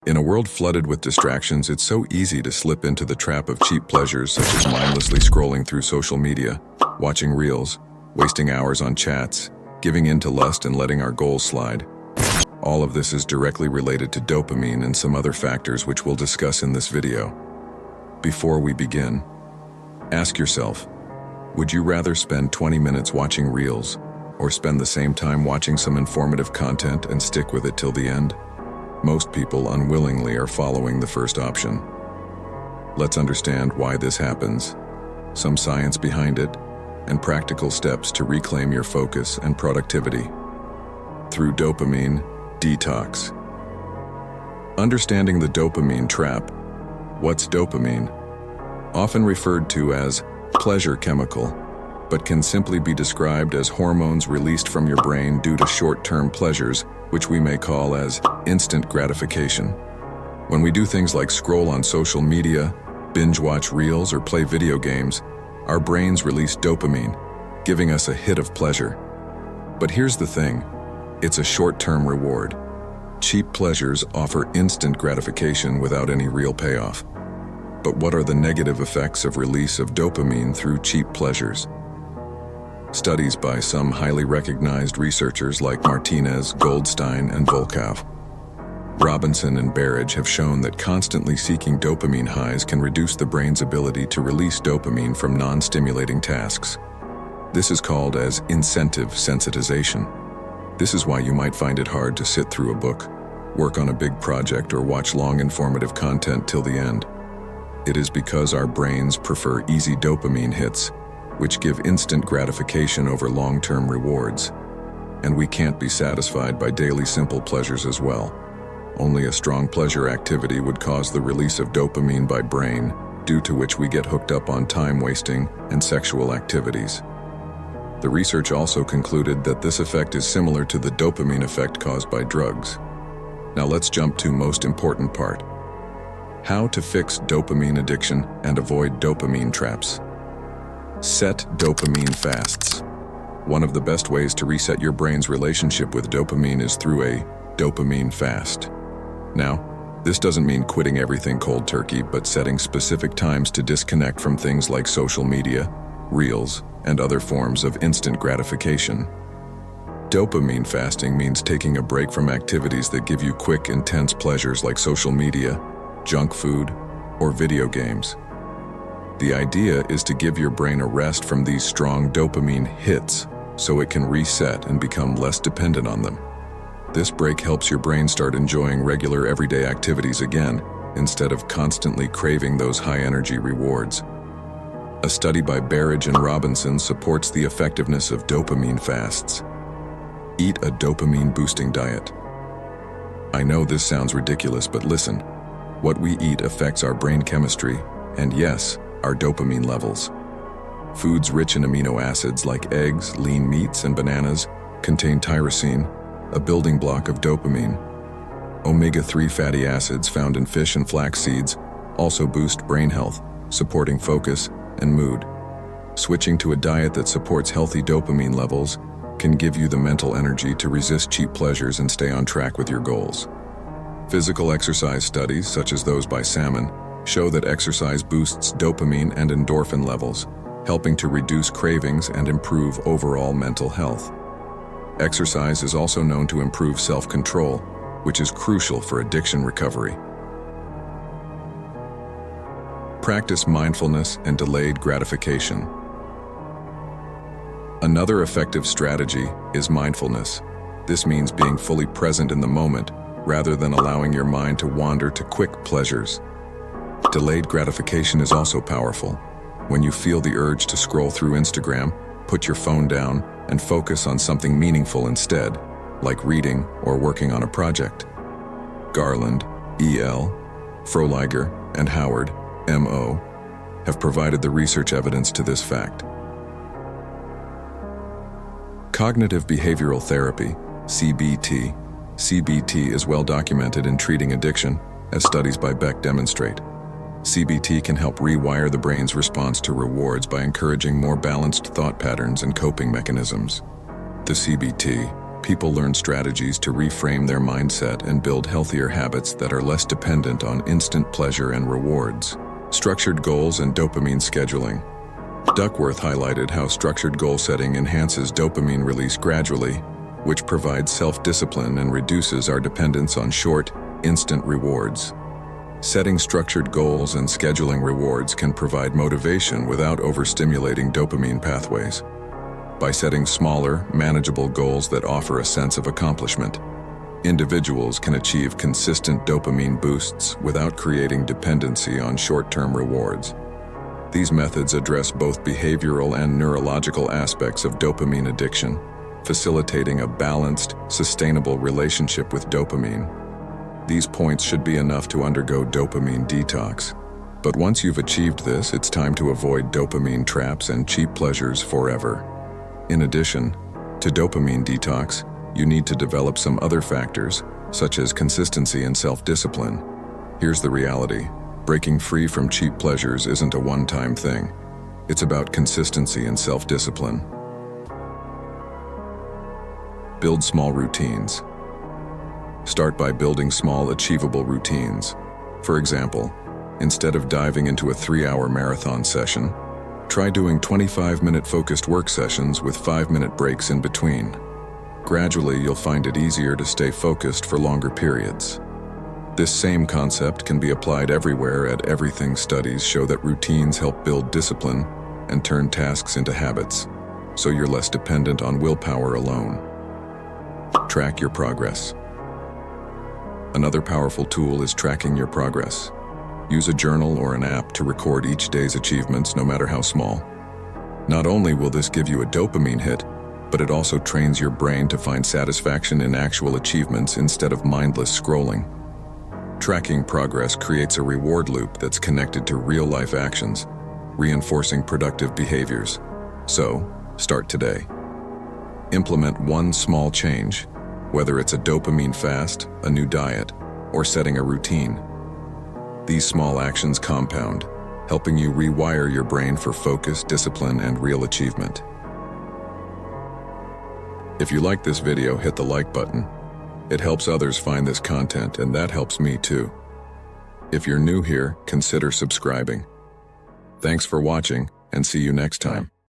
In a world flooded with distractions, it's so easy to slip into the trap of cheap pleasures such as mindlessly scrolling through social media, watching reels, wasting hours on chats, giving in to lust and letting our goals slide. All of this is directly related to dopamine and some other factors which we'll discuss in this video. Before we begin, ask yourself, would you rather spend 20 minutes watching reels or spend the same time watching some informative content and stick with it till the end? Most people unwillingly are following the first option. Let's understand why this happens, some science behind it, and practical steps to reclaim your focus and productivity through dopamine detox. Understanding the dopamine trap. What's dopamine? Often referred to as pleasure chemical, but can simply be described as hormones released from your brain due to short-term pleasures, which we may call as instant gratification. When we do things like scroll on social media, binge watch reels, or play video games, our brains release dopamine, giving us a hit of pleasure. But here's the thing, it's a short-term reward. Cheap pleasures offer instant gratification without any real payoff. But what are the negative effects of release of dopamine through cheap pleasures? Studies by some highly recognized researchers like Martinez, Goldstein, and Volkow, Robinson and Barrage have shown that constantly seeking dopamine highs can reduce the brain's ability to release dopamine from non-stimulating tasks. This is called as incentive sensitization. This is why you might find it hard to sit through a book, work on a big project, or watch long informative content till the end. It is because our brains prefer easy dopamine hits, which give instant gratification over long-term rewards. And we can't be satisfied by daily simple pleasures as well. Only a strong pleasure activity would cause the release of dopamine by brain, due to which we get hooked up on time-wasting and sexual activities. The research also concluded that this effect is similar to the dopamine effect caused by drugs. Now let's jump to most important part. How to fix dopamine addiction and avoid dopamine traps. Set dopamine fasts. One of the best ways to reset your brain's relationship with dopamine is through a dopamine fast. Now, this doesn't mean quitting everything cold turkey, but setting specific times to disconnect from things like social media, reels, and other forms of instant gratification. Dopamine fasting means taking a break from activities that give you quick, intense pleasures like social media, junk food, or video games. The idea is to give your brain a rest from these strong dopamine hits so it can reset and become less dependent on them. This break helps your brain start enjoying regular everyday activities again, instead of constantly craving those high-energy rewards. A study by Barrage and Robinson supports the effectiveness of dopamine fasts. Eat a dopamine-boosting diet. I know this sounds ridiculous, but listen. What we eat affects our brain chemistry, and yes, our dopamine levels. Foods rich in amino acids like eggs, lean meats, and bananas contain tyrosine, a building block of dopamine. Omega-3 fatty acids found in fish and flax seeds also boost brain health, supporting focus and mood. Switching to a diet that supports healthy dopamine levels can give you the mental energy to resist cheap pleasures and stay on track with your goals. Physical exercise studies, such as those by Salmon, show that exercise boosts dopamine and endorphin levels, helping to reduce cravings and improve overall mental health. Exercise is also known to improve self-control, which is crucial for addiction recovery. Practice mindfulness and delayed gratification. Another effective strategy is mindfulness. This means being fully present in the moment, rather than allowing your mind to wander to quick pleasures. Delayed gratification is also powerful. When you feel the urge to scroll through Instagram, put your phone down and focus on something meaningful instead, like reading or working on a project. Garland, E.L., Froeliger, and Howard, M.O., have provided the research evidence to this fact. Cognitive behavioral therapy, CBT. CBT is well documented in treating addiction, as studies by Beck demonstrate. CBT can help rewire the brain's response to rewards by encouraging more balanced thought patterns and coping mechanisms. The CBT People learn strategies to reframe their mindset and build healthier habits that are less dependent on instant pleasure and rewards. Structured goals and dopamine scheduling. Duckworth highlighted how structured goal setting enhances dopamine release gradually, which provides self-discipline and reduces our dependence on short, instant rewards. Setting structured goals and scheduling rewards can provide motivation without overstimulating dopamine pathways. By setting smaller, manageable goals that offer a sense of accomplishment, individuals can achieve consistent dopamine boosts without creating dependency on short-term rewards. These methods address both behavioral and neurological aspects of dopamine addiction, facilitating a balanced, sustainable relationship with dopamine. These points should be enough to undergo dopamine detox. But once you've achieved this, it's time to avoid dopamine traps and cheap pleasures forever. In addition to dopamine detox, you need to develop some other factors, such as consistency and self-discipline. Here's the reality. Breaking free from cheap pleasures isn't a one-time thing. It's about consistency and self-discipline. Build small routines. Start by building small, achievable routines. For example, instead of diving into a 3-hour marathon session, try doing 25-minute focused work sessions with 5-minute breaks in between. Gradually, you'll find it easier to stay focused for longer periods. This same concept can be applied everywhere. At everything, studies show that routines help build discipline and turn tasks into habits, so you're less dependent on willpower alone. Track your progress. Another powerful tool is tracking your progress. Use a journal or an app to record each day's achievements, no matter how small. Not only will this give you a dopamine hit, but it also trains your brain to find satisfaction in actual achievements instead of mindless scrolling. Tracking progress creates a reward loop that's connected to real-life actions, reinforcing productive behaviors. So, start today. Implement one small change, whether it's a dopamine fast, a new diet, or setting a routine. These small actions compound, helping you rewire your brain for focus, discipline, and real achievement. If you like this video, hit the like button. It helps others find this content, and that helps me too. If you're new here, consider subscribing. Thanks for watching, and see you next time.